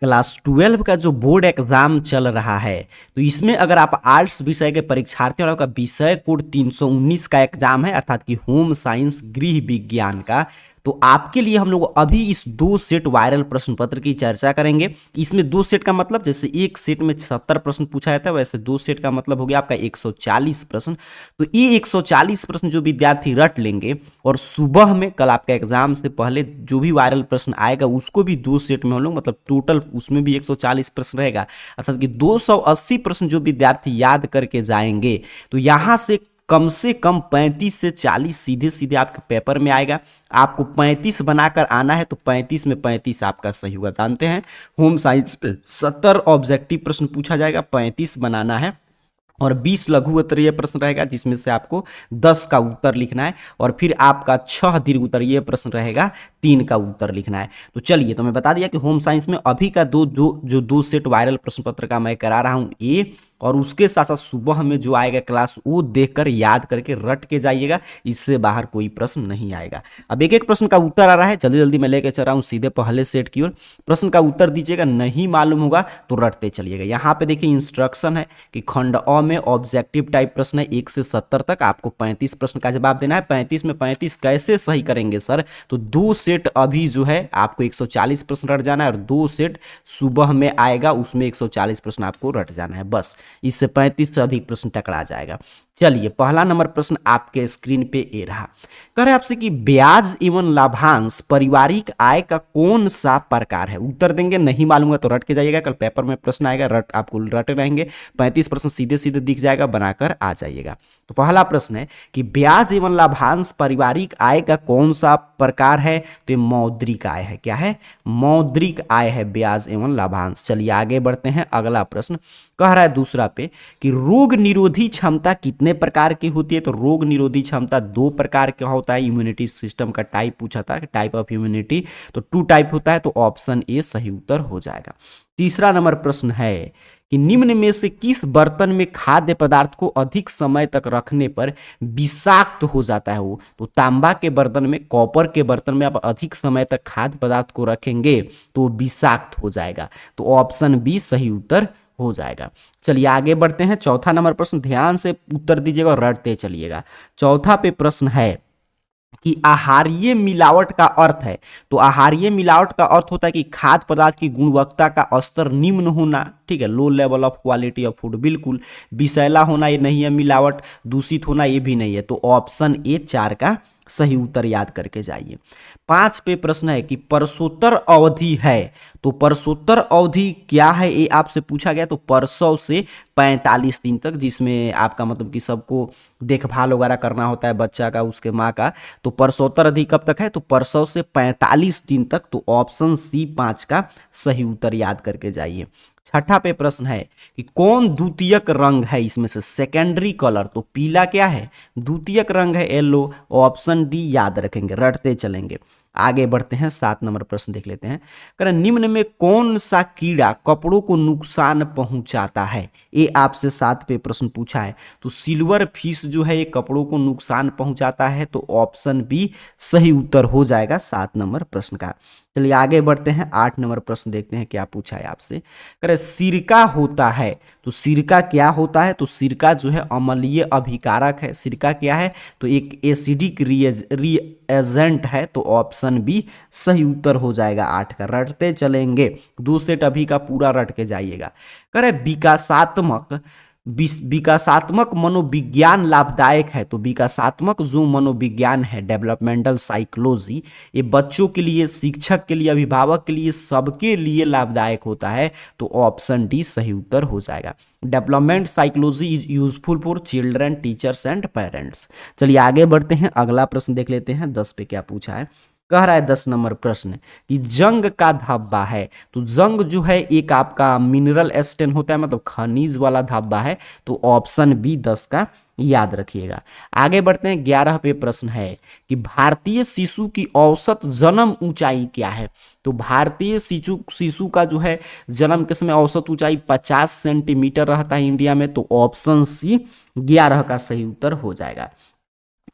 Class 12 का जो board exam चल रहा है, तो इसमें अगर आप आर्ट्स विषय के परीक्षार्थी और आपका विषय कोड 319 का एग्जाम है, अर्थात कि होम साइंस गृह विज्ञान का, तो आपके लिए हम लोग अभी इस 2 सेट वायरल प्रश्न पत्र की चर्चा करेंगे। इसमें 2 सेट का मतलब जैसे एक सेट में 70 प्रश्न पूछा जाता है, वैसे 2 सेट का मतलब हो गया आपका 140 प्रश्न। तो ये 140 प्रश्न जो विद्यार्थी रट लेंगे और सुबह में कल आपका एग्जाम से पहले जो भी वायरल प्रश्न आएगा उसको भी 2 सेट में हम लोग मतलब टोटल उसमें भी 140 प्रश्न रहेगा, अर्थात कि 280 प्रश्न जो विद्यार्थी याद करके जाएंगे, तो यहाँ से कम 35 से 40 सीधे सीधे आपके पेपर में आएगा। आपको 35 बनाकर आना है, तो 35 में 35 आपका सही होगा। जानते हैं होम साइंस पे 70 ऑब्जेक्टिव प्रश्न पूछा जाएगा, 35 बनाना है और 20 लघु उत्तरीय प्रश्न रहेगा जिसमें से आपको 10 का उत्तर लिखना है और फिर आपका 6 दीर्घ उत्तरीय प्रश्न रहेगा, 3 का उत्तर लिखना है। तो चलिए, तो मैं बता दिया कि होम साइंस में अभी का जो 2 सेट वायरल प्रश्न पत्र का मैं करा रहा हूं ए, और उसके साथ साथ सुबह में जो आएगा क्लास वो देखकर याद करके रट के जाइएगा, इससे बाहर कोई प्रश्न नहीं आएगा। अब एक एक प्रश्न का उत्तर आ रहा है, जल्दी जल्दी मैं लेके चल रहा हूँ सीधे पहले सेट की ओर। प्रश्न का उत्तर दीजिएगा, नहीं मालूम होगा तो रटते चलिएगा। यहाँ पे देखिए इंस्ट्रक्शन है कि खंड अ में ऑब्जेक्टिव टाइप प्रश्न है 1 से 70 तक, आपको 35 प्रश्न का जवाब देना है। 35 में 35 कैसे सही करेंगे सर? तो 2 सेट अभी जो है आपको 140 प्रश्न रट जाना है और 2 सेट सुबह में आएगा उसमें 140 प्रश्न आपको रट जाना है, बस। इससे 35 से अधिक प्रश्न टकरा जाएगा। चलिए, पहला नंबर प्रश्न आपके स्क्रीन पे ए रहा। कह रहे आपसे कि ब्याज एवं लाभांश पारिवारिक आय का कौन सा प्रकार है? उत्तर देंगे, नहीं मालूम है तो रट के जाइएगा, कल पेपर में प्रश्न आएगा, आपको रटे रहेंगे। 35 प्रश्न सीधे सीधे दिख जाएगा, बनाकर आ जाइएगा। तो पहला प्रश्न है कि ब्याज एवं लाभांश पारिवारिक आय का कौन सा प्रकार है? तो ये मौद्रिक आय है। क्या है? मौद्रिक आय है ब्याज एवं लाभांश। चलिए आगे बढ़ते हैं, अगला प्रश्न कह रहा है दूसरा पे कि रोग निरोधी क्षमता कितने प्रकार की होती है? तो रोग निरोधी क्षमता 2 प्रकार का होता है। इम्यूनिटी सिस्टम का टाइप पूछा था, टाइप ऑफ इम्यूनिटी, तो 2 टाइप होता है, तो ऑप्शन ए सही उत्तर हो जाएगा। तीसरा नंबर प्रश्न है कि निम्न में से किस बर्तन में खाद्य पदार्थ को अधिक समय तक रखने पर विषाक्त हो जाता है? वो तो तांबा के बर्तन में, कॉपर के बर्तन में आप अधिक समय तक खाद्य पदार्थ को रखेंगे तो विषाक्त हो जाएगा, तो ऑप्शन बी सही उत्तर हो जाएगा। चलिए आगे बढ़ते हैं, चौथा नंबर प्रश्न ध्यान से उत्तर दीजिएगा और रटते चलिएगा। चौथा पे प्रश्न है कि आहारीय मिलावट का अर्थ है। तो आहारीय मिलावट का अर्थ होता है कि खाद्य पदार्थ की गुणवत्ता का स्तर निम्न होना, ठीक है, low level of quality of food. बिल्कुल विषैला होना ये नहीं है, मिलावट दूषित होना ये भी नहीं है, तो ऑप्शन ए 4 का सही उत्तर याद करके जाइए। 5 पे प्रश्न है कि परसोत्तर अवधि है, तो परसोत्तर अवधि क्या है ये आपसे पूछा गया। तो परसों से 45 दिन तक, जिसमें आपका मतलब कि सबको देखभाल वगैरह करना होता है बच्चा का, उसके माँ का, तो परसोत्तर अवधि कब तक है? तो परसों से 45 दिन तक, तो ऑप्शन सी 5 का सही उत्तर याद करके जाइए। छठा पे प्रश्न है कि कौन द्वितीयक रंग है इसमें से? सेकेंडरी कलर, तो पीला क्या है? द्वितीयक रंग है येलो, ऑप्शन डी याद रखेंगे, रटते चलेंगे। आगे बढ़ते हैं, 7 नंबर प्रश्न देख लेते हैं। करें निम्न में कौन सा कीड़ा कपड़ों को नुकसान पहुंचाता है? ये आपसे 7 पे प्रश्न पूछा है, तो सिल्वर फिश जो है ये कपड़ों को नुकसान पहुंचाता है, तो ऑप्शन बी सही उत्तर हो जाएगा 7 नंबर प्रश्न का। चलिए आगे बढ़ते हैं, 8 नंबर प्रश्न देखते हैं क्या पूछा है आपसे। करें सिरका होता है, तो सिरका क्या होता है? तो सिरका जो है अम्लीय अभिकारक है। सिरका क्या है? तो एक एसिडिक रिएजेंट है, तो ऑप्शन बी सही उत्तर हो जाएगा 8 का। रटते चलेंगे, 2 सेट अभी का पूरा रट के जाइएगा। करें विकासात्मक मनोविज्ञान लाभदायक है, तो विकासात्मक जो मनोविज्ञान है, डेवलपमेंटल साइकोलॉजी, ये बच्चों के लिए, शिक्षक के लिए, अभिभावक के लिए, सबके लिए लाभदायक होता है, तो ऑप्शन डी सही उत्तर हो जाएगा। Development psychology is useful for children, teachers and parents. चलिए आगे बढ़ते हैं, अगला प्रश्न देख लेते हैं। 10 पे क्या पूछा है? कह रहा है 10 नंबर प्रश्न कि जंग का धब्बा है, तो जंग जो है एक आपका मिनरल एस्टेन होता है, मतलब खनिज वाला धब्बा है, तो ऑप्शन बी 10 का याद रखिएगा। आगे बढ़ते हैं, 11 पे प्रश्न है कि भारतीय शिशु की औसत जन्म ऊंचाई क्या है? तो भारतीय शिशु का जो है जन्म के समय औसत ऊंचाई 50 सेंटीमीटर रहता है इंडिया में, तो ऑप्शन सी 11 का सही उत्तर हो जाएगा।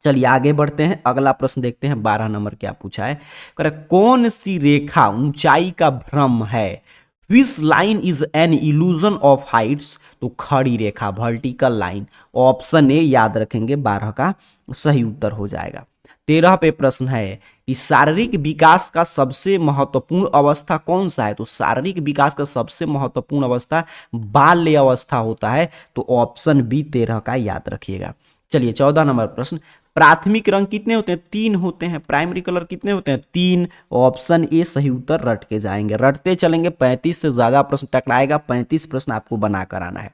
चलिए आगे बढ़ते हैं, अगला प्रश्न देखते हैं। 12 नंबर क्या पूछा है? कौन सी रेखा ऊंचाई का भ्रम है? Which line is an illusion of Heights, तो खड़ी रेखा वर्टिकल लाइन। ऑप्शन ए याद रखेंगे 12 का सही उत्तर हो जाएगा। 13 पे प्रश्न है कि शारीरिक विकास का सबसे महत्वपूर्ण अवस्था कौन सा है, तो शारीरिक विकास का सबसे महत्वपूर्ण अवस्था बाल्य अवस्था होता है, तो ऑप्शन बी 13 का याद रखिएगा। चलिए 14 नंबर प्रश्न, प्राथमिक रंग कितने होते हैं, 3 होते हैं। प्राइमरी कलर कितने होते हैं, 3। ऑप्शन ए सही उत्तर रट के जाएंगे, रटते चलेंगे। 35 से ज्यादा प्रश्न टकराएगा, 35 प्रश्न आपको बनाकर आना है।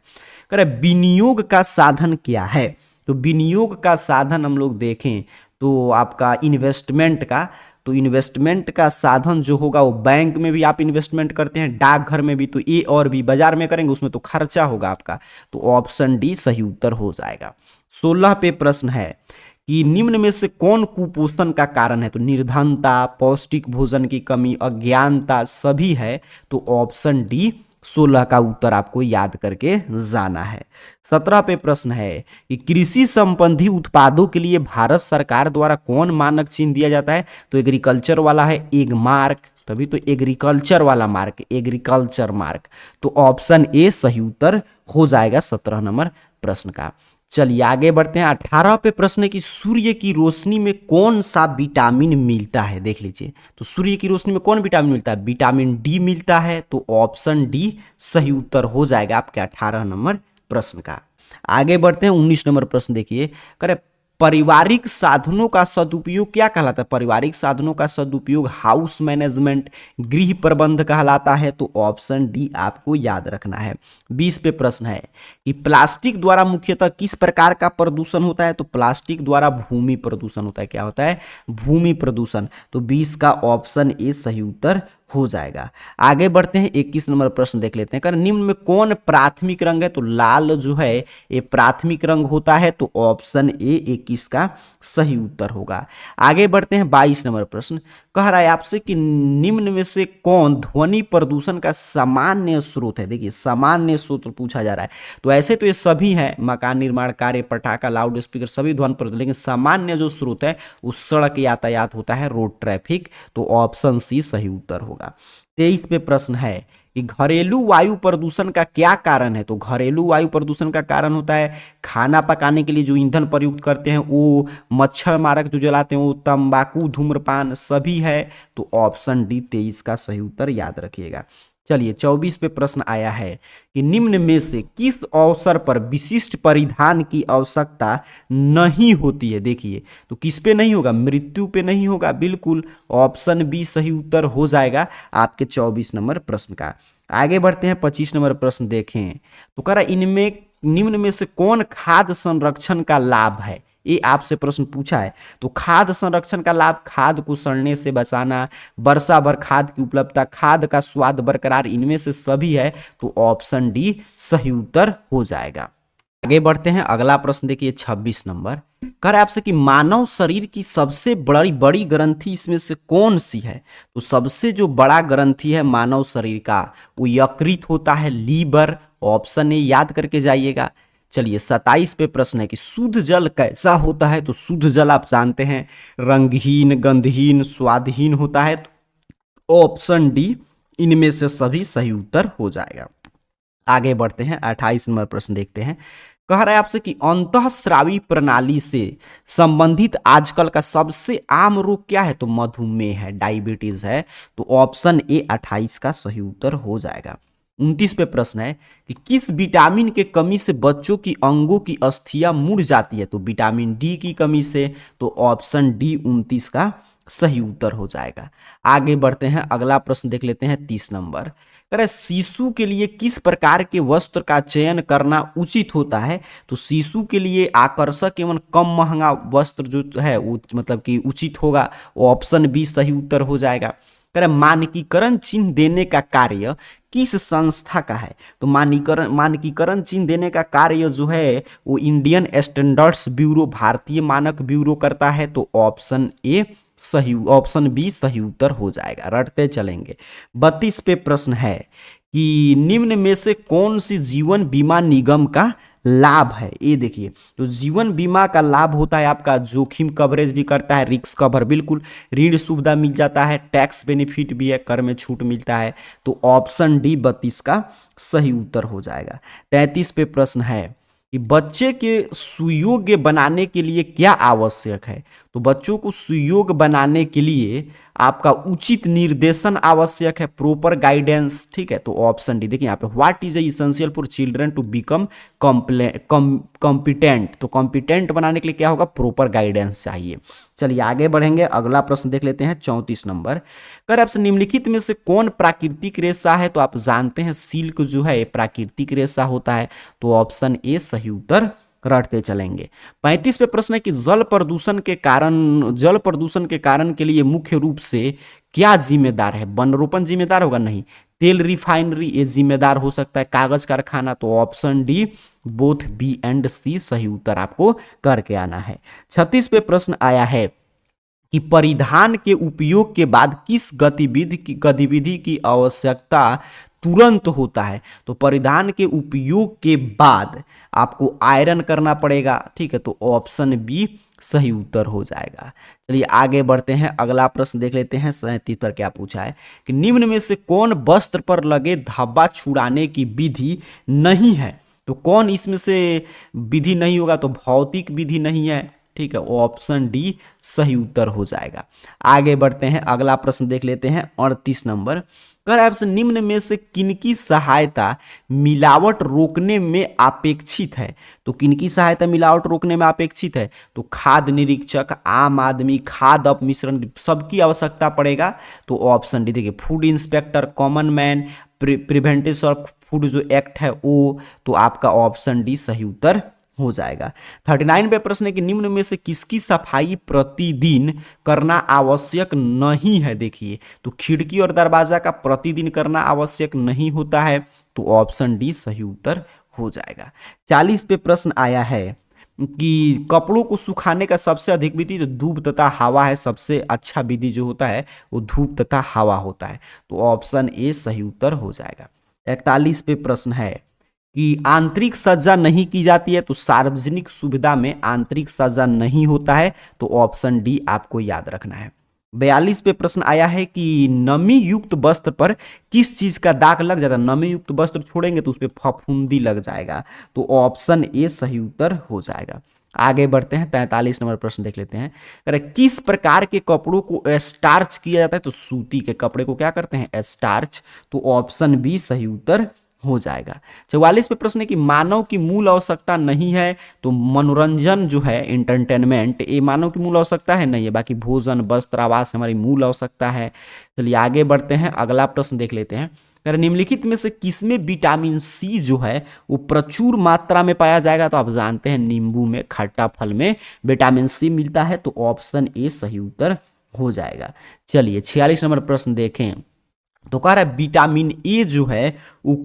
करे विनियोग का साधन क्या है, तो विनियोग का साधन हम लोग देखें तो आपका इन्वेस्टमेंट का, तो इन्वेस्टमेंट का साधन जो होगा वो बैंक में भी आप इन्वेस्टमेंट करते हैं, डाकघर में भी, तो ए और बी बाजार में करेंगे उसमें तो खर्चा होगा आपका, तो ऑप्शन डी सही उत्तर हो जाएगा। 16 पे प्रश्न है कि निम्न में से कौन कुपोषण का कारण है, तो निर्धनता, पौष्टिक भोजन की कमी, अज्ञानता, सभी है, तो ऑप्शन डी 16 का उत्तर आपको याद करके जाना है। 17 पे प्रश्न है कि कृषि संबंधी उत्पादों के लिए भारत सरकार द्वारा कौन मानक चिन्ह दिया जाता है, तो एग्रीकल्चर वाला है एग मार्क, तभी तो एग्रीकल्चर वाला मार्क, एग्रीकल्चर मार्क, तो ऑप्शन ए सही उत्तर हो जाएगा 17 नंबर प्रश्न का। चलिए आगे बढ़ते हैं। 18 पे प्रश्न है कि सूर्य की रोशनी में कौन सा विटामिन मिलता है, देख लीजिए, तो सूर्य की रोशनी में कौन विटामिन मिलता है, विटामिन डी मिलता है, तो ऑप्शन डी सही उत्तर हो जाएगा आपके 18 नंबर प्रश्न का। आगे बढ़ते हैं 19 नंबर प्रश्न देखिए, करे पारिवारिक साधनों का सदुपयोग क्या कहलाता है, पारिवारिक साधनों का सदुपयोग हाउस मैनेजमेंट, गृह प्रबंध कहलाता है, तो ऑप्शन डी आपको याद रखना है। 20 पे प्रश्न है कि प्लास्टिक द्वारा मुख्यतः किस प्रकार का प्रदूषण होता है, तो प्लास्टिक द्वारा भूमि प्रदूषण होता है, क्या होता है, भूमि प्रदूषण, तो 20 का ऑप्शन ए सही उत्तर हो जाएगा। आगे बढ़ते हैं 21 नंबर प्रश्न देख लेते हैं, कारण निम्न में कौन प्राथमिक रंग है, तो लाल जो है ये प्राथमिक रंग होता है, तो ऑप्शन ए 21 का सही उत्तर होगा। आगे बढ़ते हैं 22 नंबर प्रश्न, कह रहा है आपसे कि निम्न में से कौन ध्वनि प्रदूषण का सामान्य स्रोत है, देखिए सामान्य स्रोत पूछा जा रहा है, तो ऐसे तो ये सभी हैं, मकान निर्माण कार्य, पटाखा, लाउड स्पीकर, सभी ध्वनि प्रदूषण, लेकिन सामान्य जो स्रोत है उस सड़क यातायात होता है, रोड ट्रैफिक, तो ऑप्शन सी सही उत्तर होगा। 23 पे प्रश्न है कि घरेलू वायु प्रदूषण का क्या कारण है, तो घरेलू वायु प्रदूषण का कारण होता है खाना पकाने के लिए जो ईंधन प्रयुक्त करते हैं वो, मच्छर मारक जो जलाते हैं वो, तंबाकू, धूम्रपान, सभी है, तो ऑप्शन डी 23 का सही उत्तर याद रखिएगा। चलिए 24 पे प्रश्न आया है कि निम्न में से किस अवसर पर विशिष्ट परिधान की आवश्यकता नहीं होती है, देखिए तो किस पे नहीं होगा, मृत्यु पे नहीं होगा, बिल्कुल ऑप्शन बी सही उत्तर हो जाएगा आपके 24 नंबर प्रश्न का। आगे बढ़ते हैं 25 नंबर प्रश्न देखें, तो कह रहा इनमें निम्न में से कौन खाद्य संरक्षण का लाभ है, ये आपसे प्रश्न पूछा है, तो खाद्य संरक्षण का लाभ, खाद को सड़ने से बचाना, वर्षा भर खाद की उपलब्धता, खाद का स्वाद बरकरार, इनमें से सभी है, तो ऑप्शन डी सही उत्तर हो जाएगा। आगे बढ़ते हैं अगला प्रश्न देखिए 26 नंबर, कह रहा है आपसे कि मानव शरीर की सबसे बड़ी बड़ी ग्रंथि इसमें से कौन सी है, तो सबसे जो बड़ा ग्रंथि है मानव शरीर का वो यकृत होता है, लीवर, ऑप्शन ए याद करके जाइएगा। चलिए 27 पे प्रश्न है कि शुद्ध जल कैसा होता है, तो शुद्ध जल आप जानते हैं रंगहीन, गंधहीन, स्वादहीन होता है, तो ऑप्शन डी इनमें से सभी सही उत्तर हो जाएगा। आगे बढ़ते हैं 28 नंबर प्रश्न देखते हैं, कह रहा है आपसे कि अंतःस्रावी प्रणाली से संबंधित आजकल का सबसे आम रोग क्या है, तो मधुमेह है, डायबिटीज है, तो ऑप्शन ए 28 का सही उत्तर हो जाएगा। 29 पे प्रश्न है कि किस विटामिन के कमी से बच्चों की अंगों की अस्थियां मुड़ जाती है, तो विटामिन डी की कमी से, तो ऑप्शन डी 29 का सही उत्तर हो जाएगा। आगे बढ़ते हैं अगला प्रश्न देख लेते हैं 30 नंबर, कह शिशु के लिए किस प्रकार के वस्त्र का चयन करना उचित होता है, तो शिशु के लिए आकर्षक एवं कम महंगा वस्त्र जो है वो मतलब कि उचित होगा, ऑप्शन बी सही उत्तर हो जाएगा। कह मानकीकरण चिन्ह देने का कार्य किस संस्था का है, तो मानकीकरण चिन्ह देने का कार्य जो है वो इंडियन स्टैंडर्ड्स ब्यूरो, भारतीय मानक ब्यूरो करता है, तो ऑप्शन ए सही, ऑप्शन बी सही उत्तर हो जाएगा, रटते चलेंगे। 32 पे प्रश्न है कि निम्न में से कौन सी जीवन बीमा निगम का लाभ है, ये देखिए। तो जीवन बीमा का लाभ होता है आपका जोखिम कवरेज भी करता है, रिस्क कवर बिल्कुल, ऋण सुविधा मिल जाता है, टैक्स बेनिफिट भी है, कर में छूट मिलता है। तो ऑप्शन डी 32 का सही उत्तर हो जाएगा। 33 पे प्रश्न है कि बच्चे के सुयोग्य बनाने के लिए क्या आवश्यक है। तो बच्चों को सुयोग्य बनाने के लिए आपका उचित निर्देशन आवश्यक है, प्रॉपर गाइडेंस, ठीक है। तो ऑप्शन डी देखिए यहाँ पे, what is essential for children to become competent. तो कॉम्पिटेंट बनाने के लिए क्या होगा, प्रॉपर गाइडेंस चाहिए। चलिए आगे बढ़ेंगे, अगला प्रश्न देख लेते हैं 34 नंबर। कर आपसे निम्नलिखित में से कौन प्राकृतिक रेशा है। तो आप जानते हैं सिल्क जो है प्राकृतिक रेशा होता है। तो ऑप्शन ए सही उत्तर रटते चलेंगे। 35 पे प्रश्न है कि जल प्रदूषण के कारण के लिए मुख्य रूप से क्या जिम्मेदार है। वन रोपण जिम्मेदार होगा, नहीं। तेल रिफाइनरी ये जिम्मेदार हो सकता है, कागज कारखाना। तो option D both B and C सही उत्तर आपको करके आना है। 36 पे प्रश्न आया है कि परिधान के उपयोग के बाद किस गतिविधि की आवश्यकता तुरंत होता है। तो परिधान के उपयोग के बाद आपको आयरन करना पड़ेगा, ठीक है। तो ऑप्शन बी सही उत्तर हो जाएगा। चलिए आगे बढ़ते हैं, अगला प्रश्न देख लेते हैं। 37 पर क्या पूछा है कि निम्न में से कौन वस्त्र पर लगे धब्बा छुड़ाने की विधि नहीं है। तो कौन इसमें से विधि नहीं होगा, तो भौतिक विधि नहीं है, ठीक है। ऑप्शन डी सही उत्तर हो जाएगा। आगे बढ़ते हैं, अगला प्रश्न देख लेते हैं 38 नंबर। कर आपसे निम्न में से किनकी सहायता मिलावट रोकने में अपेक्षित है। तो किनकी सहायता मिलावट रोकने में अपेक्षित है। तो खाद्य निरीक्षक, आम आदमी, खाद्य अपमिश्रण, सबकी आवश्यकता पड़ेगा। तो ऑप्शन डी देखिए, food inspector, common man, preventive of food जो एक्ट है वो। तो आपका ऑप्शन डी सही उत्तर हो जाएगा। 39 पे प्रश्न है कि निम्न में से किसकी सफाई प्रतिदिन करना आवश्यक नहीं है। देखिए, तो खिड़की और दरवाजा का प्रतिदिन करना आवश्यक नहीं होता है। तो ऑप्शन डी सही उत्तर हो जाएगा। 40 पे प्रश्न आया है कि कपड़ों को सुखाने का सबसे अधिक विधि तो धूप तथा हवा है। सबसे अच्छा विधि जो होता है वो धूप तथा हवा होता है। तो ऑप्शन ए सही उत्तर हो जाएगा। 41 पे प्रश्न है कि आंतरिक सज्जा नहीं की जाती है। तो सार्वजनिक सुविधा में आंतरिक सज्जा नहीं होता है। तो ऑप्शन डी आपको याद रखना है। 42 पे प्रश्न आया है कि नमी युक्त वस्त्र पर किस चीज का दाग लग जाता है। नमी युक्त वस्त्र छोड़ेंगे तो उस पर फफूंदी लग जाएगा। तो ऑप्शन ए सही उत्तर हो जाएगा। आगे बढ़ते हैं, 43 नंबर प्रश्न देख लेते हैं। अरे किस प्रकार के कपड़ों को स्टार्च किया जाता है। तो सूती के कपड़े को क्या करते हैं, स्टार्च। तो ऑप्शन बी सही उत्तर हो जाएगा। 44 पे प्रश्न है कि मानव की मूल आवश्यकता नहीं है। तो मनोरंजन जो है, एंटरटेनमेंट, ये मानव की मूल आवश्यकता है, नहीं है। बाकी भोजन, वस्त्र, आवास हमारी मूल आवश्यकता है। चलिए आगे बढ़ते हैं, अगला प्रश्न देख लेते हैं। अगर निम्नलिखित में से किसमें विटामिन सी जो है वो प्रचुर मात्रा में पाया जाएगा। तो आप जानते हैं नींबू में, खट्टा फल में विटामिन सी मिलता है। तो ऑप्शन ए सही उत्तर हो जाएगा। चलिए 46 नंबर प्रश्न देखें। तो कह रहा है विटामिन ए जो है वो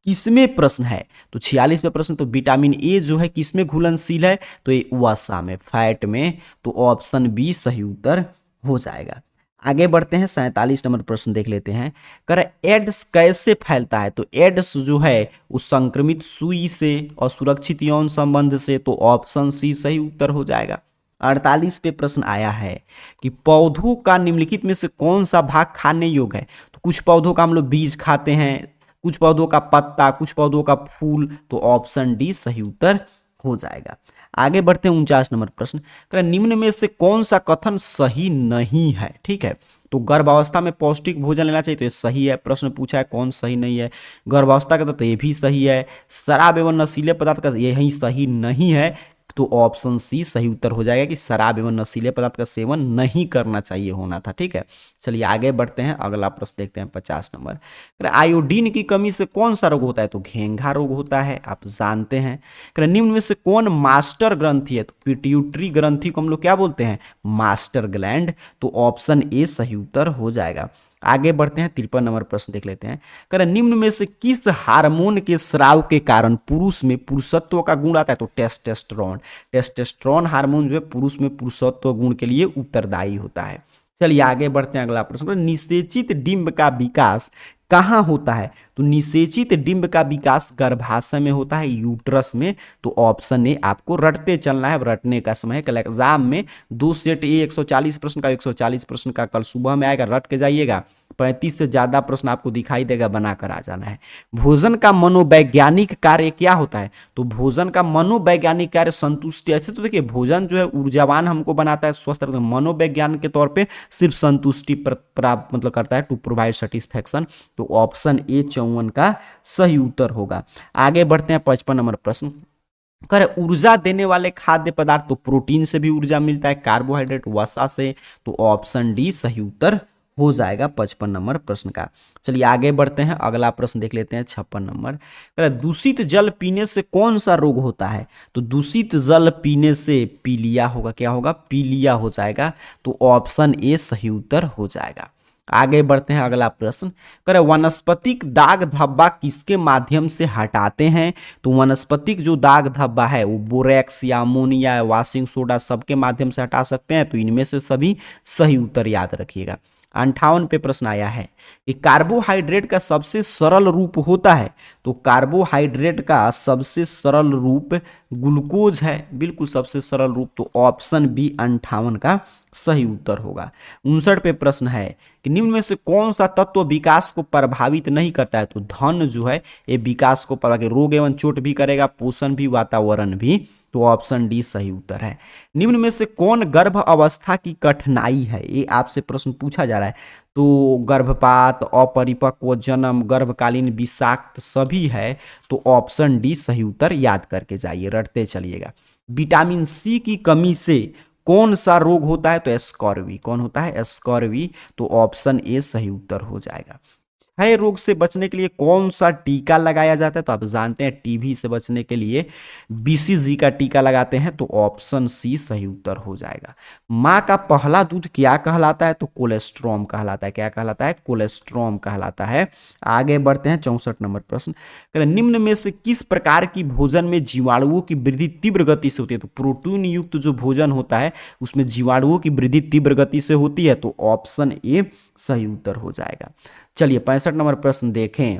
किसमें प्रश्न है। तो 46 में प्रश्न, तो विटामिन ए जो है किसमें घुलनशील है। तो ये वसा में, फैट में। तो ऑप्शन बी सही उत्तर हो जाएगा। आगे बढ़ते हैं, 47 नंबर प्रश्न देख लेते हैं। कर एड्स कैसे फैलता है। तो एड्स जो है उस संक्रमित सुई से और सुरक्षित यौन संबंध से। तो ऑप्शन सी सही उत्तर हो जाएगा। 48 पे प्रश्न आया है कि पौधों का निम्नलिखित में से कौन सा भाग खाने योग्य है। तो कुछ पौधों का हम लोग बीज खाते हैं, कुछ पौधों का पत्ता, कुछ पौधों का फूल। तो ऑप्शन डी सही उत्तर हो जाएगा। आगे बढ़ते हैं, 49 नंबर प्रश्न। निम्न में से कौन सा कथन सही नहीं है। ठीक है, तो गर्भावस्था में पौष्टिक भोजन लेना चाहिए, तो ये सही है। प्रश्न पूछा है कौन सही नहीं है। गर्भावस्था का तो ये भी सही है। शराब एवं नशीले पदार्थ का यही सही नहीं है। तो ऑप्शन सी सही उत्तर हो जाएगा कि शराब एवं नशीले पदार्थ का सेवन नहीं करना चाहिए होना था। ठीक है, चलिए आगे बढ़ते हैं, अगला प्रश्न देखते हैं 50 नंबर। आयोडीन की कमी से कौन सा रोग होता है। तो घेंघा रोग होता है, आप जानते हैं। निम्न में से कौन मास्टर ग्रंथि है। तो पिट्यूटरी ग्रंथि को हम लोग क्या बोलते हैं, मास्टर ग्लैंड। तो ऑप्शन ए सही उत्तर हो जाएगा। आगे बढ़ते हैं, 53 नंबर प्रश्न देख लेते हैं। निम्न में से किस हार्मोन के स्राव के कारण पुरुष में पुरुषत्व का गुण आता है। तो टेस्टोस्टेरोन। टेस्टोस्टेरोन हार्मोन जो है पुरुष में पुरुषत्व गुण के लिए उत्तरदायी होता है। चलिए आगे बढ़ते हैं, अगला प्रश्न। निषेचित डिंब का विकास कहाँ होता है। तो तो निषेचित डिंब का विकास गर्भाशय में होता है, यूट्रस में। तो ऑप्शन ए आपको रटते चलना है, रटने का समय है। कल एग्जाम में 2 सेट ए 140 प्रश्न का 140 प्रश्न का कल सुबह में आएगा, रट के जाइएगा। 35 से ज्यादा प्रश्न आपको दिखाई देगा, बनाकर आ जाना है। भोजन का मनोवैज्ञानिक कार्य क्या होता है? तो भोजन का मनोवैज्ञानिक कार्य संतुष्टि। ऐसे तो देखिए भोजन जो है ऊर्जावान हमको बनाता है, स्वस्थ रखता है। मनोवैज्ञान के तौर पे सिर्फ संतुष्टि प्राप्त मतलब करता है, टू प्रोवाइड सेटिस्फैक्शन। तो ऑप्शन ए 54 का सही उत्तर होगा। आगे बढ़ते हैं 55 नंबर प्रश्न। कर ऊर्जा देने वाले खाद्य पदार्थ, तो प्रोटीन से भी ऊर्जा मिलता है, कार्बोहाइड्रेट, वसा से। तो ऑप्शन डी सही उत्तर हो जाएगा 55 नंबर प्रश्न का। चलिए आगे बढ़ते हैं, अगला प्रश्न देख लेते हैं 56 नंबर। दूषित जल पीने से कौन सा रोग होता है? तो दूषित जल पीने से पीलिया होगा। क्या होगा? पीलिया हो जाएगा। तो ऑप्शन ए सही उत्तर हो जाएगा। आगे बढ़ते हैं, अगला प्रश्न। करे वनस्पतिक दाग धब्बा किसके माध्यम से हटाते हैं? तो वनस्पतिक जो दाग धब्बा है वो बोरेक्स या अमोनिया या वॉशिंग सोडा सबके माध्यम से हटा सकते हैं। तो इनमें से सभी सही उत्तर याद रखिएगा। 58 पे प्रश्न आया है कि कार्बोहाइड्रेट का सबसे सरल रूप होता है। तो कार्बोहाइड्रेट का सबसे सरल रूप ग्लूकोज है, बिल्कुल सबसे सरल रूप। तो ऑप्शन बी 58 का सही उत्तर होगा। 59 पे प्रश्न है कि निम्न में से कौन सा तत्व विकास को प्रभावित नहीं करता है? तो धन जो है ये विकास को प्रभावित, रोग एवं चोट भी करेगा, पोषण भी, वातावरण भी। तो ऑप्शन डी सही उत्तर है। निम्न में से कौन गर्भ अवस्था की कठिनाई है? ये आपसे प्रश्न पूछा जा रहा है। तो गर्भपात, अपरिपक्व जन्म, गर्भकालीन विषाक्त सभी है। तो ऑप्शन डी सही उत्तर याद करके जाइए, रटते चलिएगा। विटामिन सी की कमी से कौन सा रोग होता है? तो एस्कॉर्वी। कौन होता है? एस्कॉर्वी। तो ऑप्शन ए सही उत्तर हो जाएगा। क्षय रोग से बचने के लिए कौन सा टीका लगाया जाता है? तो आप जानते हैं टीबी से बचने के लिए बीसीजी का टीका लगाते हैं। तो ऑप्शन सी सही उत्तर हो जाएगा। माँ का पहला दूध क्या कहलाता है? तो कोलेस्ट्रॉम कहलाता है। क्या कहलाता है? कोलेस्ट्रॉम कहलाता है। आगे बढ़ते हैं 64 नंबर प्रश्न। निम्न में से किस प्रकार की भोजन में जीवाणुओं की वृद्धि तीव्र गति से होती है? तो प्रोटीन युक्त जो भोजन होता है उसमें जीवाणुओं की वृद्धि तीव्र गति से होती है। तो ऑप्शन ए सही उत्तर हो जाएगा। चलिए 65 नंबर प्रश्न देखें।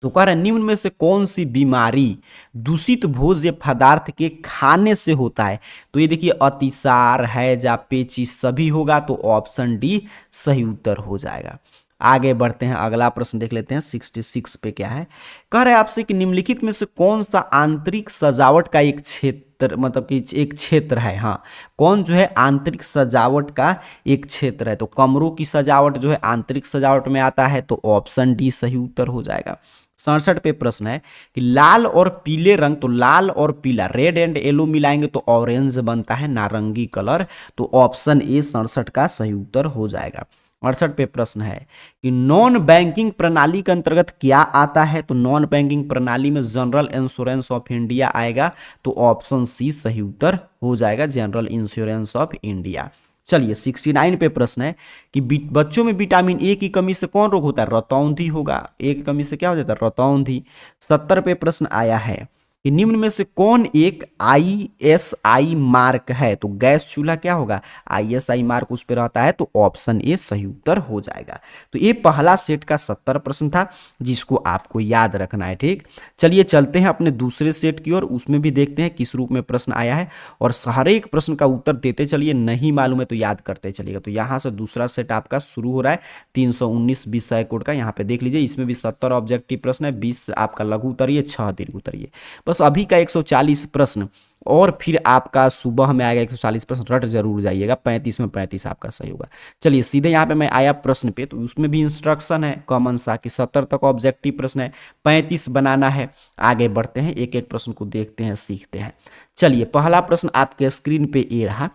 तो कह रहे निम्न में से कौन सी बीमारी दूषित भोज्य पदार्थ के खाने से होता है? तो ये देखिए अतिसार, हैजा, पेचिश सभी होगा। तो ऑप्शन डी सही उत्तर हो जाएगा। आगे बढ़ते हैं, अगला प्रश्न देख लेते हैं 66 पे क्या है। कह रहे आपसे कि निम्नलिखित में से कौन सा आंतरिक सजावट का एक क्षेत्र, मतलब कि एक क्षेत्र है? हाँ, कौन जो है आंतरिक सजावट का एक क्षेत्र है? तो कमरों की सजावट जो है आंतरिक सजावट में आता है। तो ऑप्शन डी सही उत्तर हो जाएगा। 67 पे प्रश्न है कि लाल और पीले रंग, तो लाल और पीला, रेड एंड येलो मिलाएंगे तो ऑरेंज बनता है, नारंगी कलर। तो ऑप्शन ए 67 का सही उत्तर हो जाएगा। 68 पे प्रश्न है कि नॉन बैंकिंग प्रणाली के अंतर्गत क्या आता है? तो नॉन बैंकिंग प्रणाली में जनरल इंश्योरेंस ऑफ इंडिया आएगा। तो ऑप्शन सी सही उत्तर हो जाएगा, जनरल इंश्योरेंस ऑफ इंडिया। चलिए 69 पे प्रश्न है कि बच्चों में विटामिन ए की कमी से कौन रोग होता है? रतौंधी होगा। ए की कमी से क्या हो जाता है? रतौंधी। 70 पे प्रश्न आया है कि निम्न में से कौन एक ISI मार्क है? तो गैस चूल्हा क्या होगा? ISI मार्क उस पर रहता है। तो ऑप्शन ए सही उत्तर हो जाएगा। तो ये पहला सेट का 70 प्रश्न था जिसको आपको याद रखना है। ठीक, चलिए चलते हैं अपने दूसरे सेट की ओर, उसमें भी देखते हैं किस रूप में प्रश्न आया है और हर एक प्रश्न का उत्तर देते चलिए, नहीं मालूम है तो याद करते चलिएगा। तो यहाँ से दूसरा सेट आपका शुरू हो रहा है 319 विषय कोड का। यहाँ पे देख लीजिए, इसमें भी 70 ऑब्जेक्टिव प्रश्न है, 20 आपका लघु उत्तरीय, 6 दीर्घ उत्तरीय। बस अभी का 140 प्रश्न और फिर आपका सुबह में आएगा 140 प्रश्न, रट जरूर जाइएगा। 35 में 35 आपका सही होगा। चलिए सीधे यहाँ पे मैं आया प्रश्न पे, तो उसमें भी इंस्ट्रक्शन है कॉमन सा कि 70 तक ऑब्जेक्टिव प्रश्न है, 35 बनाना है। आगे बढ़ते हैं, एक एक प्रश्न को देखते हैं, सीखते हैं। चलिए पहला प्रश्न आपके स्क्रीन पे ये रहा।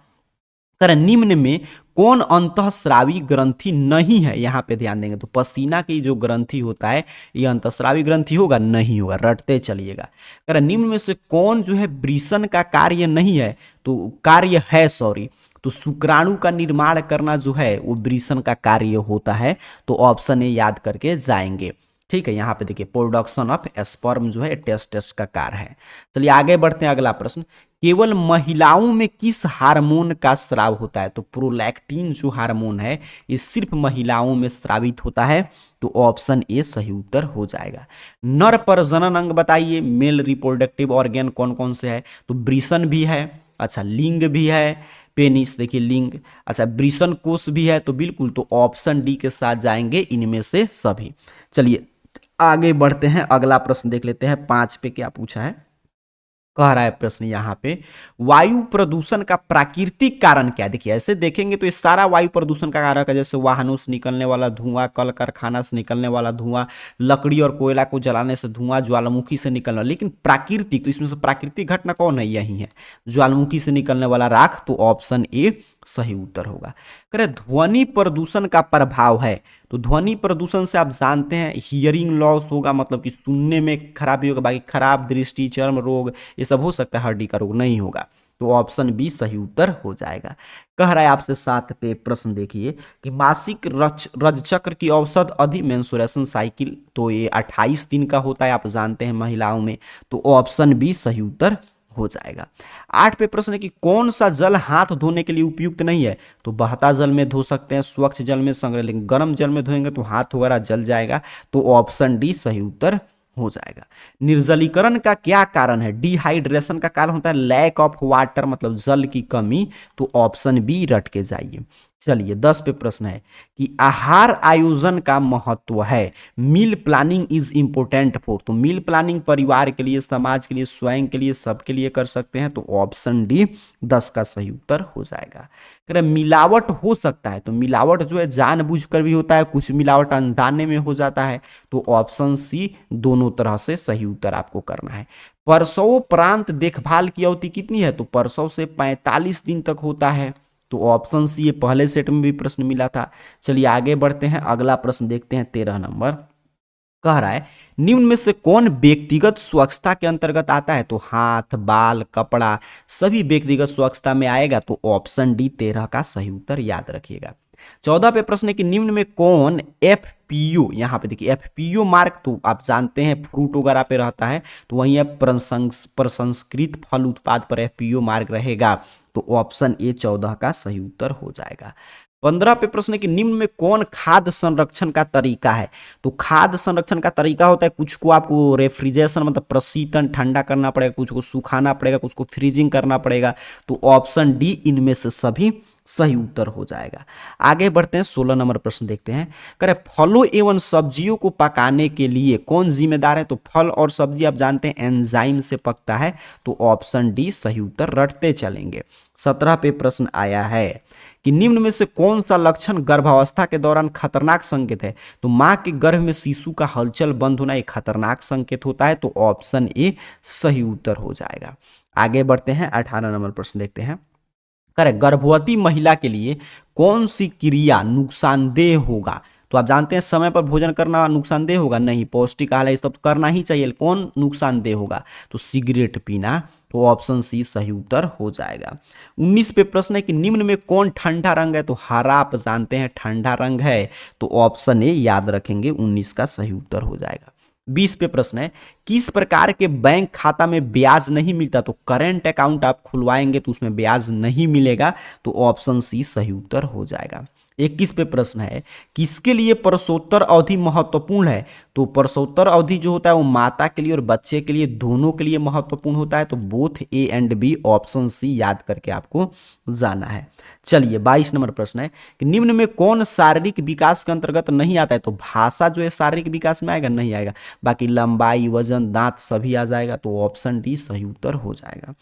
निम्न में कौन अंतःस्रावी ग्रंथि नहीं है? यहाँ पे ध्यान देंगे तो पसीना की जो ग्रंथि होता है ये अंतःस्रावी ग्रंथि होगा? नहीं होगा, रटते चलिएगा। निम्न में से कौन जो है वृषण का कार्य नहीं है? तो कार्य है, सॉरी, तो शुक्राणु का निर्माण करना जो है वो वृषण का कार्य होता है। तो ऑप्शन ए याद करके जाएंगे। ठीक है, यहाँ पे देखिए प्रोडक्शन ऑफ स्पर्म जो है टेस्ट का कार्य है। चलिए आगे बढ़ते हैं, अगला प्रश्न, केवल महिलाओं में किस हार्मोन का स्राव होता है? तो प्रोलैक्टिन जो हार्मोन है ये सिर्फ महिलाओं में स्रावित होता है, तो ऑप्शन ए सही उत्तर हो जाएगा। नर प्रजनन अंग बताइए, मेल रिप्रोडक्टिव ऑर्गेन कौन कौन से है? तो वृषण भी है, अच्छा लिंग भी है, पेनिस देखिए लिंग, अच्छा वृषण कोष भी है, तो बिल्कुल तो ऑप्शन डी के साथ जाएंगे इनमें से सभी। चलिए आगे बढ़ते हैं, अगला प्रश्न देख लेते हैं 5 पे क्या पूछा है। कह रहा है प्रश्न यहाँ पे, वायु प्रदूषण का प्राकृतिक कारण क्या है? देखिए ऐसे देखेंगे तो ये सारा वायु प्रदूषण का कारण है, जैसे वाहनों से निकलने वाला धुआं, कल कारखाना से निकलने वाला धुआं, लकड़ी और कोयला को जलाने से धुआं, ज्वालामुखी से निकलने वाला। लेकिन प्राकृतिक, तो इसमें से प्राकृतिक घटना कौन है? यही है ज्वालामुखी से निकलने वाला राख, तो ऑप्शन ए सही उत्तर होगा। कह ध्वनि प्रदूषण का प्रभाव है, तो ध्वनि प्रदूषण से आप जानते हैं हियरिंग लॉस होगा, मतलब कि सुनने में खराबी होगा, बाकी खराब दृष्टि, चर्म रोग ये सब हो सकता है, हड्डी का रोग नहीं होगा, तो ऑप्शन बी सही उत्तर हो जाएगा। कह रहा है आपसे 7 पे प्रश्न देखिए कि मासिक रजचक्र की औसत अवधि मेंस्ट्रुएशन साइकिल, तो ये 28 दिन का होता है, आप जानते हैं महिलाओं में, तो ऑप्शन बी सही उत्तर हो जाएगा। 8 पे प्रश्न है कि कौन सा जल हाथ धोने के लिए उपयुक्त नहीं है? तो बहता जल में धो सकते हैं, स्वच्छ जल में संग्रह, लेकिन गर्म जल में धोएंगे तो हाथ वगैरह जल जाएगा, तो ऑप्शन डी सही उत्तर हो जाएगा। निर्जलीकरण का क्या कारण है? डिहाइड्रेशन का कारण होता है लैक ऑफ वाटर, मतलब जल की कमी, तो ऑप्शन बी रट के जाइए। चलिए 10 पे प्रश्न है कि आहार आयोजन का महत्व है, meal planning is important for, तो मील प्लानिंग परिवार के लिए, समाज के लिए, स्वयं के लिए, सबके लिए कर सकते हैं, तो ऑप्शन डी 10 का सही उत्तर हो जाएगा। कह मिलावट हो सकता है, तो मिलावट जो है जानबूझकर भी होता है, कुछ मिलावट अनजाने में हो जाता है, तो ऑप्शन सी दोनों तरह से सही उत्तर आपको करना है। प्रसवोपरांत देखभाल की अवधि कितनी है? तो प्रसव से 45 दिन तक होता है, तो ऑप्शन सी, ये पहले सेट में भी प्रश्न मिला था। चलिए आगे बढ़ते हैं, अगला प्रश्न देखते हैं 13 नंबर। कह रहा है निम्न में से कौन व्यक्तिगत स्वच्छता के अंतर्गत आता है? तो हाथ, बाल, कपड़ा सभी व्यक्तिगत स्वच्छता में आएगा, तो ऑप्शन डी 13 का सही उत्तर याद रखिएगा। 14 पे प्रश्न है कि निम्न में कौन एफपीओ, यहाँ पे देखिए एफपीओ मार्क, तो आप जानते हैं फ्रूट वगैरह पे रहता है, तो वहीं प्रसंस्कृत फल उत्पाद पर एफपीओ मार्क रहेगा, तो ऑप्शन ए 14 का सही उत्तर हो जाएगा। 15 पे प्रश्न है कि निम्न में कौन खाद्य संरक्षण का तरीका है? तो खाद्य संरक्षण का तरीका होता है, कुछ को आपको रेफ्रिजरेशन मतलब प्रशीतन ठंडा करना पड़ेगा, कुछ को सुखाना पड़ेगा, कुछ को फ्रीजिंग करना पड़ेगा, तो ऑप्शन डी इनमें से सभी सही उत्तर हो जाएगा। आगे बढ़ते हैं, 16 नंबर प्रश्न देखते हैं। कह रहे फलों एवं सब्जियों को पकाने के लिए कौन जिम्मेदार है? तो फल और सब्जी आप जानते हैं एंजाइम से पकता है, तो ऑप्शन डी सही उत्तर रटते चलेंगे। 17 पे प्रश्न आया है कि निम्न में से कौन सा लक्षण गर्भावस्था के दौरान खतरनाक संकेत है? तो मां के गर्भ में शिशु का हलचल बंद होना एक खतरनाक संकेत होता है, तो ऑप्शन ए सही उत्तर हो जाएगा। आगे बढ़ते हैं, 18 नंबर प्रश्न देखते हैं। करें गर्भवती महिला के लिए कौन सी क्रिया नुकसानदेह होगा? तो आप जानते हैं समय पर भोजन करना नुकसानदेह होगा? नहीं, पौष्टिक आहार ये सब तो करना ही चाहिए। कौन नुकसानदेह होगा? तो सिगरेट पीना, तो ऑप्शन सी सही उत्तर हो जाएगा। 19 पे प्रश्न है कि निम्न में कौन ठंडा रंग है? तो हरा आप जानते हैं ठंडा रंग है, तो ऑप्शन ए याद रखेंगे, 19 का सही उत्तर हो जाएगा। 20 पे प्रश्न है किस प्रकार के बैंक खाता में ब्याज नहीं मिलता? तो करेंट अकाउंट आप खुलवाएंगे तो उसमें ब्याज नहीं मिलेगा, तो ऑप्शन सी सही उत्तर हो जाएगा। 21 पे प्रश्न है किसके लिए प्रसवोत्तर अवधि महत्वपूर्ण है? तो प्रसवोत्तर अवधि जो होता है वो माता के लिए और बच्चे के लिए दोनों के लिए महत्वपूर्ण होता है, तो both A and B, option C याद करके आपको जाना है। चलिए 22 नंबर प्रश्न है कि निम्न में कौन शारीरिक विकास के अंतर्गत नहीं आता है? तो भाषा जो है शारीरिक विकास में आएगा? नहीं आएगा। बाकी लंबाई, वजन, दांत सभी आ जाएगा, तो ऑप्शन डी सही उत्तर हो जाएगा।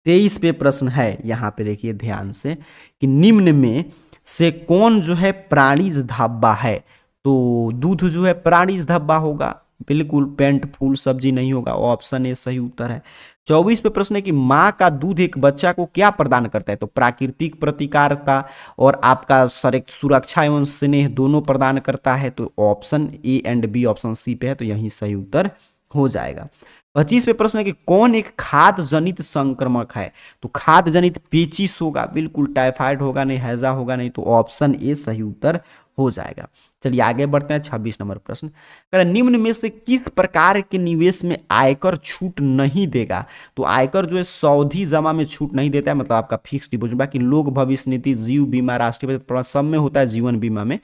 23 पे प्रश्न है, यहाँ पे देखिए ध्यान से कि निम्न में से कौन जो है प्राणीज धब्बा है? तो दूध जो है प्राणीज धब्बा होगा, बिल्कुल पेंट फूल सब्जी नहीं होगा, ऑप्शन ए सही उत्तर है। 24 पे प्रश्न है कि माँ का दूध एक बच्चा को क्या प्रदान करता है? तो प्राकृतिक प्रतिकारता और आपका सुरक्षा एवं स्नेह दोनों प्रदान करता है, तो option A and B, option C पे है, तो यही सही उत्तर हो जाएगा। 25 पे प्रश्न है कि कौन एक खाद्य जनित संक्रमक है? तो खाद्य जनित पेचिश होगा, बिल्कुल टाइफाइड होगा नहीं, हैजा होगा नहीं, तो ऑप्शन ए सही उत्तर हो जाएगा। चलिए आगे बढ़ते हैं 26 नंबर प्रश्न। कह रहा है, निम्न में से किस प्रकार के निवेश में आयकर छूट नहीं देगा? तो आयकर जो है सावधि जमा में छूट नहीं देता है, मतलब आपका फिक्स डिपॉजिट। बाकी लोक भविष्य निधि, जीव बीमा, राष्ट्रीय बचत प्रमाण सब में होता है, जीवन बीमा में।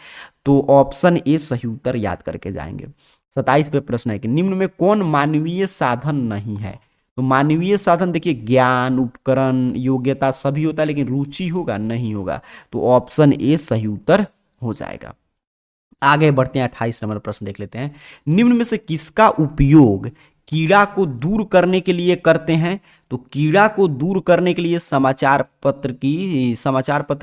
तो ऑप्शन ए सही उत्तर याद करके जाएंगे। 27 पे प्रश्न है कि निम्न में कौन मानवीय साधन नहीं है? तो मानवीय साधन देखिए ज्ञान, उपकरण, योग्यता सभी होता है, लेकिन रुचि होगा नहीं होगा। तो ऑप्शन ए सही उत्तर हो जाएगा। आगे बढ़ते हैं 28 नंबर प्रश्न देख लेते हैं। निम्न में से किसका उपयोग कीड़ा को दूर करने के लिए करते हैं? तो कीड़ा को दूर करने के लिए समाचार पत्र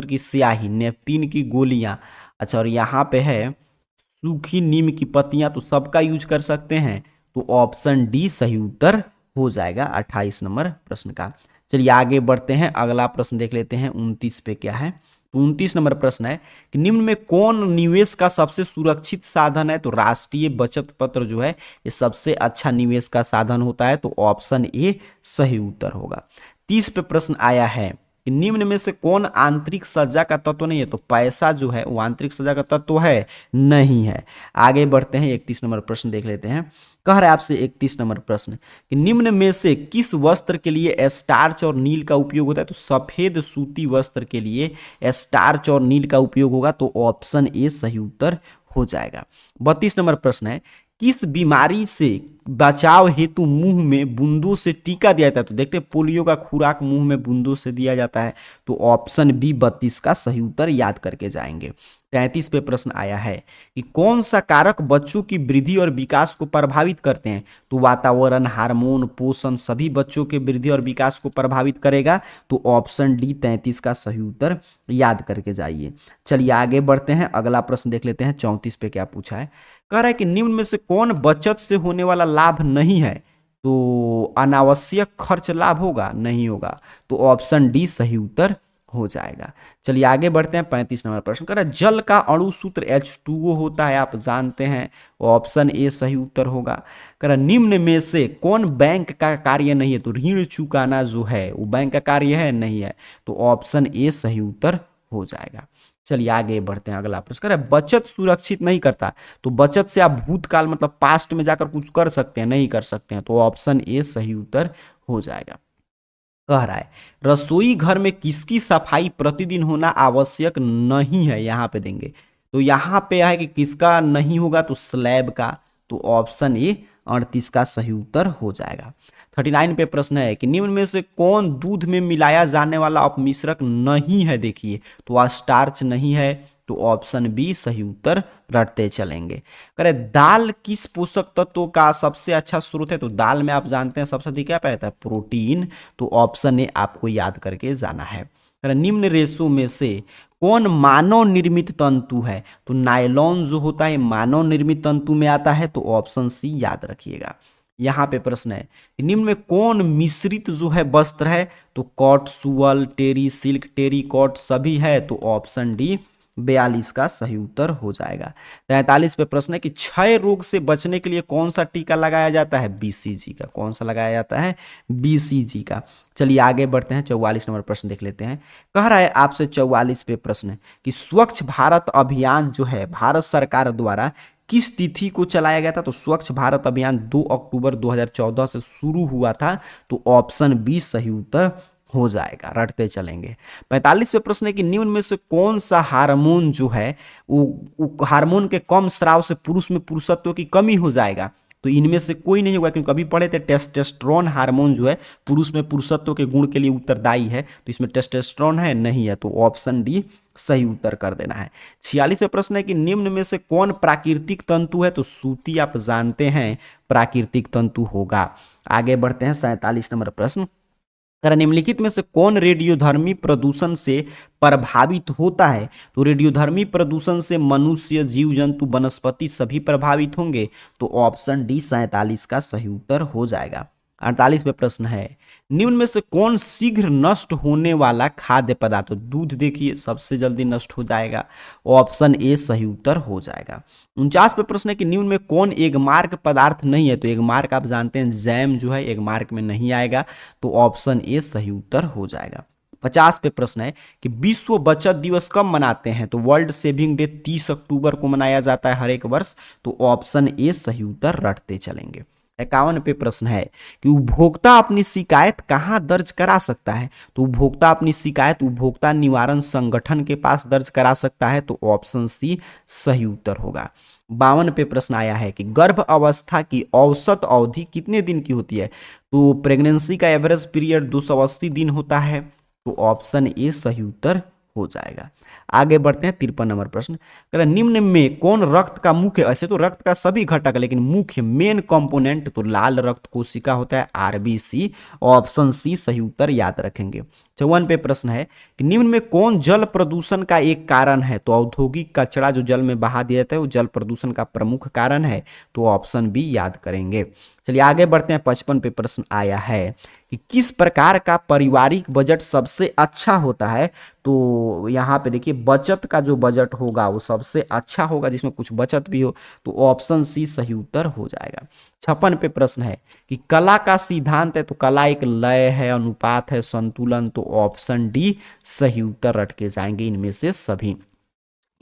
की स्याही, नेपथीन की गोलियां, अच्छा और यहाँ पे है सूखी नीम की पत्तियां, तो सबका यूज कर सकते हैं। तो ऑप्शन डी सही उत्तर हो जाएगा 28 नंबर प्रश्न का। चलिए आगे बढ़ते हैं, अगला प्रश्न देख लेते हैं 29 पे क्या है। तो 29 नंबर प्रश्न है कि निम्न में कौन निवेश का सबसे सुरक्षित साधन है? तो राष्ट्रीय बचत पत्र जो है ये सबसे अच्छा निवेश का साधन होता है। तो ऑप्शन ए सही उत्तर होगा। 30 पे प्रश्न आया है कि निम्न में से कौन आंतरिक सज्जा का तत्व नहीं है? तो पैसा जो है वो आंतरिक सज्जा का तत्व है नहीं है। आगे बढ़ते हैं 31 नंबर प्रश्न देख लेते हैं। कह रहा है आपसे 31 नंबर प्रश्न कि निम्न में से किस वस्त्र के लिए स्टार्च और नील का उपयोग होता है? तो सफेद सूती वस्त्र के लिए स्टार्च और नील का उपयोग होगा। तो ऑप्शन ए सही उत्तर हो जाएगा। 32 नंबर प्रश्न है किस बीमारी से बचाव हेतु मुंह में बूंदों से टीका दिया जाता है? तो देखते हैं पोलियो का खुराक मुंह में बूंदों से दिया जाता है। तो ऑप्शन बी 32 का सही उत्तर याद करके जाएंगे। 33 पे प्रश्न आया है कि कौन सा कारक बच्चों की वृद्धि और विकास को प्रभावित करते हैं? तो वातावरण, हार्मोन, पोषण सभी बच्चों के वृद्धि और विकास को प्रभावित करेगा। तो ऑप्शन डी 33 का सही उत्तर याद करके जाइए। चलिए आगे बढ़ते हैं, अगला प्रश्न देख लेते हैं 34 पे क्या पूछा है। कह रहा है कि निम्न में से कौन बचत से होने वाला लाभ नहीं है? तो अनावश्यक खर्च लाभ होगा नहीं होगा। तो ऑप्शन डी सही उत्तर हो जाएगा। चलिए आगे बढ़ते हैं 35 नंबर प्रश्न। कह रहा है जल का अणु सूत्र H2O होता है, आप जानते हैं। ऑप्शन ए सही उत्तर होगा। कह रहा है निम्न में से कौन बैंक का कार्य नहीं है? तो ऋण चुकाना जो है वो बैंक का कार्य है नहीं है। तो ऑप्शन ए सही उत्तर हो जाएगा। चलिए आगे बढ़ते हैं, अगला प्रश्न। कह रहा है बचत सुरक्षित नहीं करता। तो बचत से आप भूतकाल मतलब पास्ट में जाकर कुछ कर सकते हैं नहीं कर सकते हैं। तो ऑप्शन ए सही उत्तर हो जाएगा। कह रहा है रसोई घर में किसकी सफाई प्रतिदिन होना आवश्यक नहीं है? यहाँ पे देंगे तो यहाँ पे है कि किसका नहीं होगा? तो स्लैब का। तो ऑप्शन ए 38 का सही उत्तर हो जाएगा। 39 पे प्रश्न है कि निम्न में से कौन दूध में मिलाया जाने वाला अपमिश्रक नहीं है? देखिए तो स्टार्च नहीं है। तो ऑप्शन बी सही उत्तर रटते चलेंगे। करे दाल किस पोषक तत्वों का सबसे अच्छा स्रोत है? तो दाल में आप जानते हैं सबसे अधिक क्या पाया जाता है? प्रोटीन। तो ऑप्शन ए आपको याद करके जाना है। करे निम्न रेशों में से कौन मानव निर्मित तंतु है? तो नायलॉन जो होता है मानव निर्मित तंतु में आता है। तो ऑप्शन सी याद रखिएगा। यहाँ पे प्रश्न है निम्न में कौन मिश्रित जो है वस्त्र है? तो कॉट, सुअल, टेरी सिल्क, टेरी कॉट सभी है। तो ऑप्शन डी 42 का सही उत्तर हो जाएगा। 43 पे प्रश्न है कि क्षय रोग से बचने के लिए कौन सा टीका लगाया जाता है? बीसीजी का। कौन सा लगाया जाता है? बीसीजी का। चलिए आगे बढ़ते हैं, 44 नंबर प्रश्न देख लेते हैं। कह रहा है आपसे 44 पे प्रश्न है कि स्वच्छ भारत अभियान जो है भारत सरकार द्वारा किस तिथि को चलाया गया था? तो स्वच्छ भारत अभियान 2 अक्टूबर 2014 से शुरू हुआ था। तो ऑप्शन बी सही उत्तर हो जाएगा, रटते चलेंगे। 45 पे प्रश्न है कि निम्न में से कौन सा हार्मोन जो है वो हार्मोन के कम स्राव से पुरुष में पुरुषत्व की कमी हो जाएगा? तो इनमें से कोई नहीं होगा, क्योंकि अभी पढ़े थे टेस्टोस्टेरोन हार्मोन जो है पुरुष में पुरुषत्व के गुण के लिए उत्तरदायी है। तो इसमें टेस्टोस्टेरोन है नहीं है। तो ऑप्शन डी सही उत्तर कर देना है। 46 में प्रश्न है कि निम्न में से कौन प्राकृतिक तंतु है? तो सूती आप जानते हैं प्राकृतिक तंतु होगा। आगे बढ़ते हैं 47 नंबर प्रश्न। निम्नलिखित में से कौन रेडियोधर्मी प्रदूषण से प्रभावित होता है? तो रेडियोधर्मी प्रदूषण से मनुष्य, जीव जंतु, वनस्पति सभी प्रभावित होंगे। तो ऑप्शन डी 47 का सही उत्तर हो जाएगा। 48 पे प्रश्न है निम्न में से कौन शीघ्र नष्ट होने वाला खाद्य पदार्थ? तो दूध देखिए सबसे जल्दी नष्ट हो जाएगा। ऑप्शन ए सही उत्तर हो जाएगा। 49 पे प्रश्न है कि निम्न में कौन एगमार्क पदार्थ नहीं है? तो एगमार्क आप जानते हैं जैम जो है एगमार्क में नहीं आएगा। तो ऑप्शन ए सही उत्तर हो जाएगा। 50 पे प्रश्न है कि विश्व बचत दिवस कब मनाते हैं? तो वर्ल्ड सेविंग डे 30 अक्टूबर को मनाया जाता है हर एक वर्ष। तो ऑप्शन ए सही उत्तर रटते चलेंगे। 51 पे प्रश्न है कि उपभोक्ता अपनी शिकायत कहाँ दर्ज करा सकता है? तो उपभोक्ता अपनी शिकायत उपभोक्ता निवारण संगठन के पास दर्ज करा सकता है। तो ऑप्शन सी सही उत्तर होगा। 52 पे प्रश्न आया है कि गर्भ अवस्था की औसत अवधि कितने दिन की होती है? तो प्रेगनेंसी का एवरेज पीरियड 280 दिन होता है। तो ऑप्शन ए सही उत्तर हो जाएगा। आगे बढ़ते हैं 53 नंबर प्रश्न। कह रहा है, निम्न में कौन रक्त का मुख्य, ऐसे तो रक्त का सभी घटक है लेकिन मुख्य मेन कंपोनेंट तो लाल रक्त कोशिका होता है, आरबीसी। ऑप्शन सी सही उत्तर याद रखेंगे। 54 पे प्रश्न है कि निम्न में कौन जल प्रदूषण का एक कारण है? तो औद्योगिक कचरा जो जल में बहा दिया जाता है वो जल प्रदूषण का प्रमुख कारण है। तो ऑप्शन बी याद करेंगे। चलिए आगे बढ़ते हैं। 55 पे प्रश्न आया है कि किस प्रकार का पारिवारिक बजट सबसे अच्छा होता है? तो यहाँ पे देखिए बचत का जो बजट होगा वो सबसे अच्छा होगा जिसमें कुछ बचत भी हो। तो ऑप्शन सी सही उत्तर हो जाएगा। 56 पे प्रश्न है कि कला का सिद्धांत है? तो कला एक लय है, अनुपात है, संतुलन। तो ऑप्शन डी सही उत्तर रट के जाएंगे इनमें से सभी।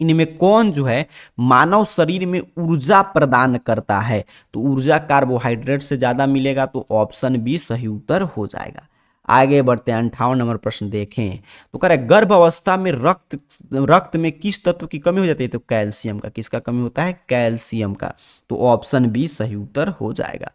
इनमें कौन जो है मानव शरीर में ऊर्जा प्रदान करता है? तो ऊर्जा कार्बोहाइड्रेट से ज्यादा मिलेगा। तो ऑप्शन बी सही उत्तर हो जाएगा। आगे बढ़ते हैं। 58 नंबर प्रश्न देखें तो कह रहा है गर्भ अवस्था में रक्त में किस तत्व की कमी हो जाती है? तो कैल्शियम का। किसका कमी होता है? कैल्शियम का। तो ऑप्शन बी सही उत्तर हो जाएगा।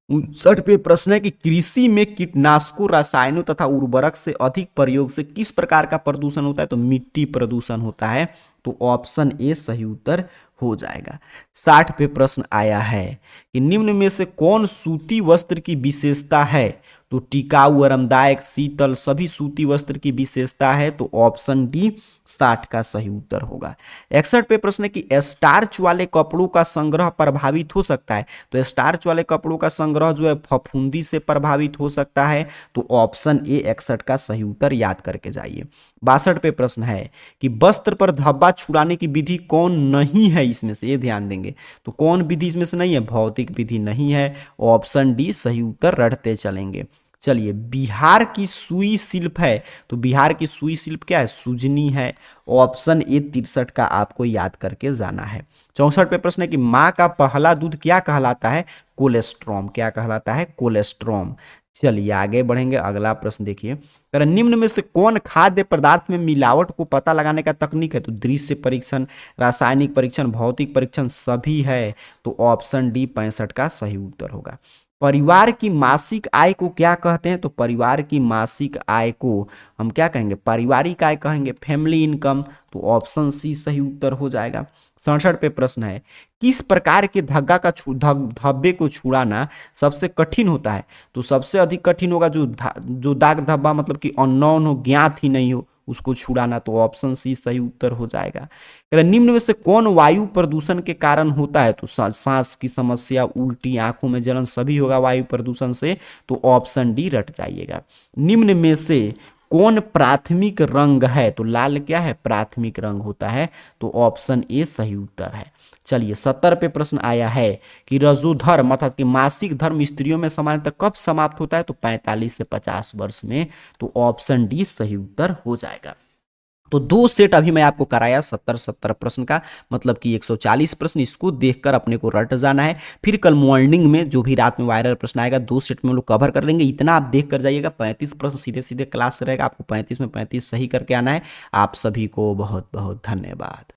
59 पे प्रश्न है कि कृषि में कीटनाशकों, रसायनों तथा उर्वरक से अधिक प्रयोग से किस प्रकार का प्रदूषण होता है? तो मिट्टी प्रदूषण होता है। तो ऑप्शन ए सही उत्तर हो जाएगा। 60 पे प्रश्न आया है कि निम्न में से कौन सूती वस्त्र की विशेषता है? तो टिकाऊ, आरामदायक, शीतल सभी सूती वस्त्र की विशेषता है। तो ऑप्शन डी 60 का सही उत्तर होगा। 61 पे प्रश्न है कि स्टार्च वाले कपड़ों का संग्रह प्रभावित हो सकता है? तो स्टार्च वाले कपड़ों का संग्रह जो है फफूंदी से प्रभावित हो सकता है। तो ऑप्शन ए 61 का सही उत्तर याद करके जाइए। 62 पे प्रश्न है कि वस्त्र पर धब्बा छुड़ाने की विधि कौन नहीं है इसमें से? ये ध्यान देंगे। तो कौन विधि इसमें से नहीं है? भौतिक विधि नहीं है। ऑप्शन डी सही उत्तर रटते चलेंगे। चलिए बिहार की सुई शिल्प है? तो बिहार की सुई शिल्प क्या है? सुजनी है। ऑप्शन ए 63 का आपको याद करके जाना है। 64 पे प्रश्न है कि माँ का पहला दूध क्या कहलाता है? कोलेस्ट्रॉम। क्या कहलाता है? कोलेस्ट्रॉम। चलिए आगे बढ़ेंगे। अगला प्रश्न देखिए, निम्न में से कौन खाद्य पदार्थ में मिलावट को पता लगाने का तकनीक है? तो दृश्य परीक्षण, रासायनिक परीक्षण, भौतिक परीक्षण सभी है। तो ऑप्शन डी 65 का सही उत्तर होगा। परिवार की मासिक आय को क्या कहते हैं? तो परिवार की मासिक आय को हम क्या कहेंगे? पारिवारिक आय कहेंगे, फैमिली इनकम। तो ऑप्शन सी सही उत्तर हो जाएगा। 67 पे प्रश्न है किस प्रकार के धब्बे को छुड़ाना सबसे कठिन होता है? तो सबसे अधिक कठिन होगा जो दाग धब्बा मतलब कि अननोन हो, ज्ञात ही नहीं हो, उसको छुड़ाना। तो ऑप्शन सी सही उत्तर हो जाएगा। निम्न में से कौन वायु प्रदूषण के कारण होता है? तो सांस की समस्या, उल्टी, आंखों में जलन सभी होगा वायु प्रदूषण से। तो ऑप्शन डी रट जाइएगा। निम्न में से कौन प्राथमिक रंग है? तो लाल क्या है? प्राथमिक रंग होता है। तो ऑप्शन ए सही उत्तर है। चलिए 70 पे प्रश्न आया है कि रजोधर्म अर्थात कि मासिक धर्म स्त्रियों में सामान्यतः कब समाप्त होता है? तो 45 से 50 वर्ष में। तो ऑप्शन डी सही उत्तर हो जाएगा। तो 2 सेट अभी मैं आपको कराया 70 प्रश्न का, मतलब कि 140 प्रश्न। इसको देखकर अपने को रट जाना है। फिर कल मॉर्निंग में जो भी रात में वायरल प्रश्न आएगा 2 सेट में हम लोग कवर कर लेंगे। इतना आप देख कर जाइएगा। 35 प्रश्न सीधे सीधे क्लास से रहेगा। आपको 35 में 35 सही करके आना है। आप सभी को बहुत बहुत धन्यवाद।